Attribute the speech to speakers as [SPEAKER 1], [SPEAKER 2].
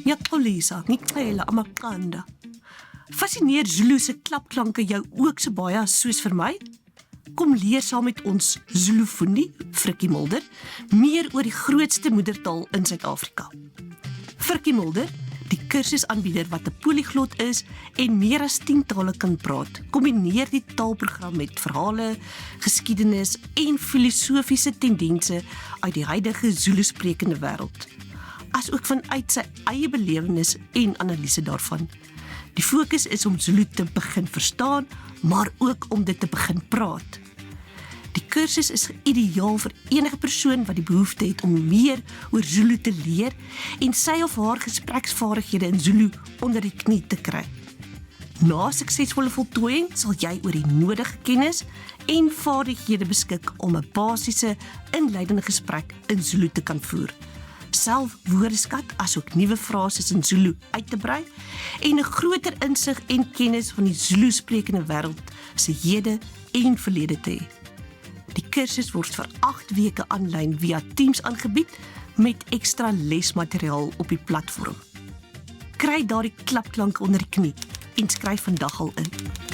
[SPEAKER 1] Yaxolisa, ngicela amaqanda. Fascineer Zulu se klapklanke jou ook so baie soos vir my? Kom leer saam met ons Zulufundi, Frikkie Mulder, meer oor die grootste moedertaal in Suid-Afrika. Frikkie Mulder, die kursusaanbieder wat 'n polyglot is en meer as 10 tale kan praat, kombineer die taalprogram met verhale, geskiedenis en filosofiese tendense uit die huidige Zulu-sprekende wêreld, asook vanuit sy eie belewenis en analise daarvan. Die fokus is om Zulu te begin verstaan, maar ook om dit te begin praat. Die kursus is ideaal vir enige persoon wat die behoefte het om meer oor Zulu te leer en sy of haar gespreksvaardighede in Zulu onder die knie te kry. Na suksesvolle voltooiing sal jy oor die nodige kennis en vaardighede beskik om 'n basiese inleidende gesprek in Zulu te kan voer, self woordeskat asook nuwe frases in Zulu uit te brei en 'n groter insig en kennis van die Zulu-sprekende wêreld se hede en verlede te hê. Die kursus word vir 8 weke aanlyn via Teams aangebied met ekstra lesmateriaal op die platform. Kry daardie klapklank onder die knie en skryf vandag al in.